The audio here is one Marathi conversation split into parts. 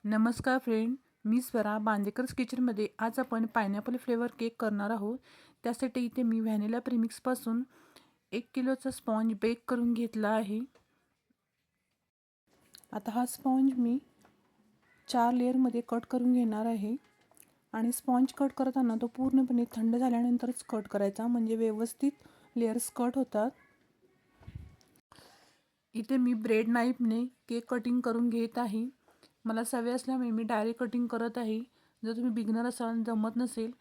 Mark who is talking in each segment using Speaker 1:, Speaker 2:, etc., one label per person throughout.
Speaker 1: नमस्कार फ्रेंड, मी स्वरा बांदेकर्स किचनमध्ये आज आपण पायनॅपल फ्लेवर केक करणार आहोत. त्यासाठी इथे मी व्हॅनिला प्रीमिक्सपासून 1 किलोचा स्पॉन्ज बेक करून घेतला आहे. आता हा स्पॉन्ज मी 4 लेअरमध्ये कट करून घेणार आहे आणि स्पॉन्ज कट करताना तो पूर्णपणे थंड झाल्यानंतरच कट करायचा, म्हणजे व्यवस्थित लेअर्स कट होतात. इथे मी ब्रेड नाईफने केक कटिंग करून घेत आहे. मला सवय असल्यामुळे मी डायरेक्ट कटिंग करत आहे. जर तुम्ही बिगिनर असाल, जमत नसेल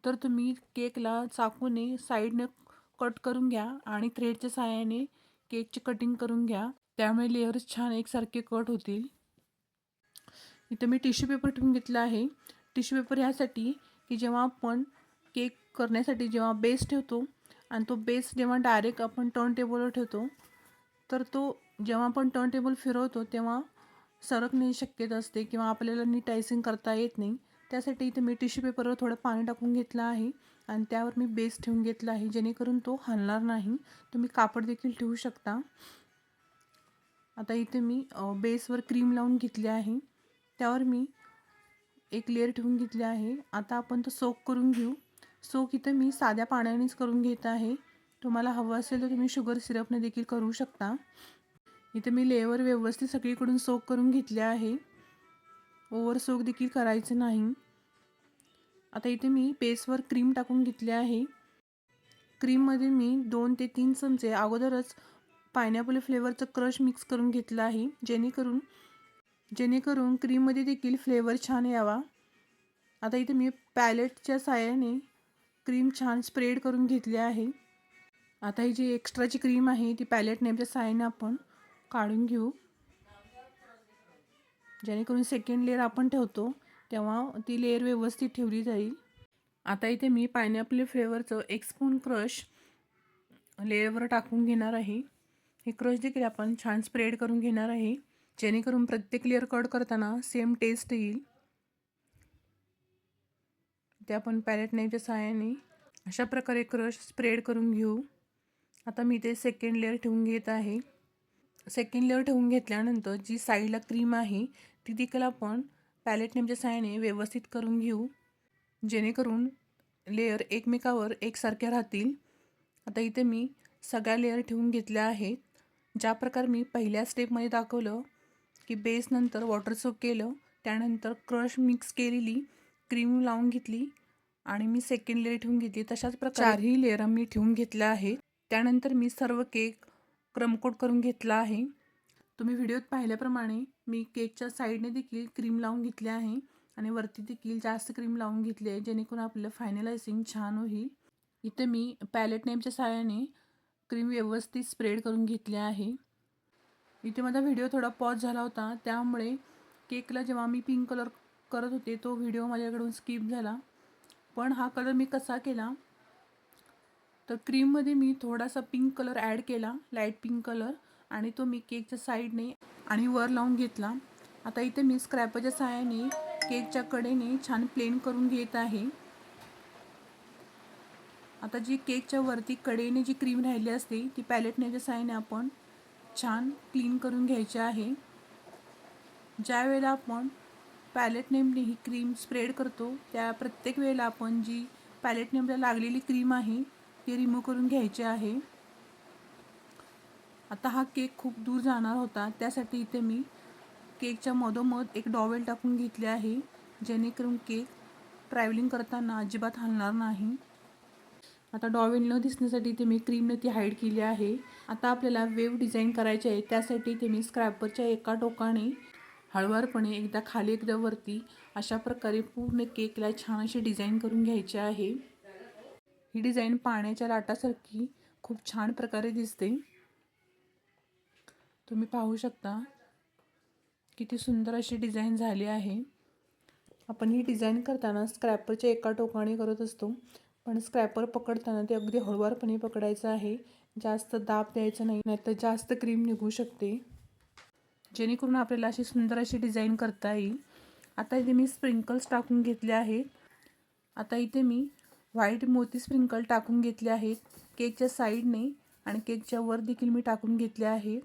Speaker 1: तर तुम्ही केकला चाकूने साईडने कट करून घ्या आणि थ्रेडच्या सहाय्याने केकची कटिंग करून घ्या. त्यामुळे लेयर्स छान एकसारखे कट होतील. इथं मी टिश्यू पेपर ठेवून घेतला आहे. टिश्यू पेपर ह्यासाठी की जेव्हा आपण केक करण्यासाठी जेव्हा बेस ठेवतो आणि तो बेस जेव्हा डायरेक्ट आपण टर्न टेबलवर ठेवतो तर तो जेव्हा आपण टर्न टेबल फिरवतो तेव्हा सरकण्याची शक्यता असते किंवा आपल्याला नीट आयसिंग करता येत नाही. त्यासाठी इथे मी टिश्यू पेपरवर थोडं पाणी टाकून घेतलं आहे आणि त्यावर मी बेस ठेवून घेतला आहे, जेणेकरून तो हलणार नाही. तुम्ही कापड देखील ठेवू शकता. आता इथे मी बेसवर क्रीम लावून घेतली आहे. त्यावर मी एक लेअर ठेवून घेतली आहे. आता आपण तो सोक करून घेऊ. सोक इथं मी साध्या पाण्यानेच करून घेत आहे. तुम्हाला हवं असेल तर तुम्ही शुगर सिरपने देखील करू शकता. इथे मी लेअर व्यवस्थित सगळीकडून सोक करून घेतले आहे. ओव्हर सोक देखील करायचं नाही. आता इथे मी बेसवर क्रीम टाकून घेतली आहे. क्रीममध्ये मी 2 ते 3 चमचे अगोदरच पायनॅपल फ्लेवरचं क्रश मिक्स करून घेतलं आहे, जेणेकरून क्रीममध्ये देखील फ्लेवर छान यावा. आता इथे मी पॅलेटच्या साहाय्याने क्रीम छान स्प्रेड करून घेतली आहे. आता ही जी एक्स्ट्राची क्रीम आहे ती पॅलेट नेमच्या साहाय्याने आपण काढून घेऊ, जेणेकरून सेकंड लेअर आपण ठेवतो तेव्हा ती लेअर व्यवस्थित ठेवली जाईल. आता इथे मी पायनॅपल फ्लेवरचं 1 स्पून क्रश लेअरवर टाकून घेणार आहे. हे क्रश देखील आपण छान स्प्रेड करून घेणार आहे, जेणेकरून प्रत्येक लेअर कट करताना सेम टेस्ट येईल. ते आपण पॅलेट नाईफच्या सहाय्याने अशा प्रकारे क्रश स्प्रेड करून घेऊ. आता मी ते सेकंड लेअर ठेवून घेत आहे. सेकंड लेअर ठेवून घेतल्यानंतर जी साईडला क्रीम आहे ती देखील आपण पॅलेट नाईफच्या सहाय्याने व्यवस्थित करून घेऊ, जेणेकरून लेअर एकमेकावर एकसारख्या राहतील. आता इथे मी सगळ्या लेअर ठेवून घेतल्या आहेत. ज्या प्रकारे मी पहिल्या स्टेपमध्ये दाखवलं की बेसनंतर वॉटर सोक केलं, त्यानंतर क्रश मिक्स केलेली क्रीम लावून घेतली आणि मी सेकंड लेअर ठेवून घेतली, तशाच प्रकारे 4ही लेअर मी ठेवून घेतल्या आहेत. त्यानंतर मी सर्व केक क्रमकोट करून घेतला आहे. तुम्ही व्हिडिओत पाहिल्याप्रमाणे मी केकच्या साईडने देखील क्रीम लावून घेतली आहे आणि वरती देखील जास्त क्रीम लावून घेतली आहे, जेणेकरून आपलं फायनल आयसिंग छान होईल. इथे मी पॅलेट नाईफच्या सहाय्याने क्रीम व्यवस्थित स्प्रेड करून घेतली आहे. इथे माझा व्हिडिओ थोडा पॉज झाला होता, त्यामुळे केकला जेव्हा मी पिंक कलर करत होते तो व्हिडिओ माझ्याकडून स्किप झाला. पण हा कलर मी कसा केला तर क्रीममध्ये मी थोडासा पिंक कलर ॲड केला, लाईट पिंक कलर, आणि तो मी केकच्या साईडने आणि वर लावून घेतला. आता इथे मी स्क्रॅपरच्या सहाय्याने केकच्या कडेने छान प्लेन करून घेत आहे. आता जी केकच्या वरती कडेने जी क्रीम राहिली असते ती पॅलेट नाईफच्या सहाय्याने आपण छान क्लीन करून घ्यायची आहे. ज्या वेळेला आपण पॅलेट नेमने ही क्रीम स्प्रेड करतो त्या प्रत्येक वेळेला आपण जी पॅलेट नेमला लागलेली क्रीम आहे ती रिमूव्ह करून घ्यायची आहे. आता हा केक खूप दूर जाणार होता, त्यासाठी इथे मी केकच्या मधोमध एक डॉवेल टाकून घेतले आहे, जेणेकरून केक ट्रॅव्हलिंग करताना अजिबात हलणार नाही. आता डॉवेल न दिसण्यासाठी इथे मी क्रीमने ती हाईड केली आहे. आता आपल्याला वेव्ह डिझाईन करायचे आहे, त्यासाठी इथे मी स्क्रॅपरच्या एका टोकाने हळुवारपणे एकदा खाली एकदा वरती अशा प्रकारे पूर्ण केकला छान अशी डिझाईन करून घ्यायची आहे. ही डिझाईन पाण्याच्या लाटासारखी खूप छान प्रकारे दिसते. तुम्ही पाहू शकता किती सुंदर अशी डिझाईन झाली आहे. आपण ही डिझाईन करताना स्क्रॅपरच्या एका टोकाने करत असतो, पण स्क्रॅपर पकडताना ते अगदी हळुवारपणे पकडायचं आहे. जास्त दाब द्यायचा नाही, नाहीतर जास्त क्रीम निघू शकते, जेणेकरून आपल्याला अशी सुंदर अशी डिझाईन करता येईल. आता इथे मी स्प्रिंकल्स टाकून घेतले आहेत. आता इथे मी व्हाईट मोती स्प्रिंकल टाकून घेतले आहेत केकच्या साईडने आणि केकच्या वर देखील मी टाकून घेतले आहेत.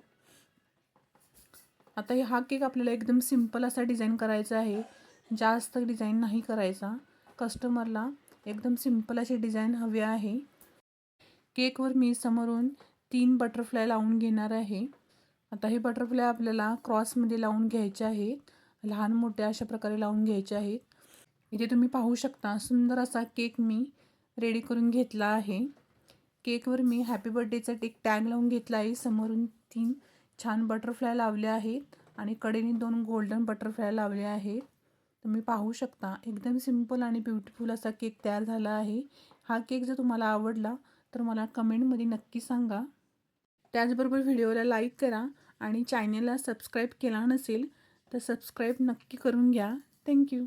Speaker 1: आता हा केक आपल्याला एकदम सिंपल असा डिझाईन करायचा आहे. जास्त डिझाईन नाही करायचा. कस्टमरला एकदम सिंपल अशी डिझाईन हवी आहे. केकवर मी समोरून 3 बटरफ्लाय लावून घेणार आहे. आता हे बटरफ्लाय आपल्याला क्रॉसमध्ये लावून घ्यायचे आहेत. लहान मोठ्या अशा प्रकारे लावून घ्यायचे आहेत. इथे तुम्ही पाहू शकता सुंदर असा केक मी रेडी करून घेतला आहे. केकवर मी हॅपी बर्थडेचा एक टॅग लावून घेतला आहे. समोरून 3 छान बटरफ्लाय लावले आहेत आणि कडेने 2 गोल्डन बटरफ्लाय लावले आहेत. तुम्ही पाहू शकता एकदम सिंपल आणि ब्युटिफुल असा केक तयार झाला आहे. हा केक जर तुम्हाला आवडला तर मला कमेंटमध्ये नक्की सांगा. त्याचबरोबर व्हिडिओला लाईक करा आणि चॅनलला सबस्क्राईब केला नसेल तर सबस्क्राईब नक्की करून घ्या. थँक्यू.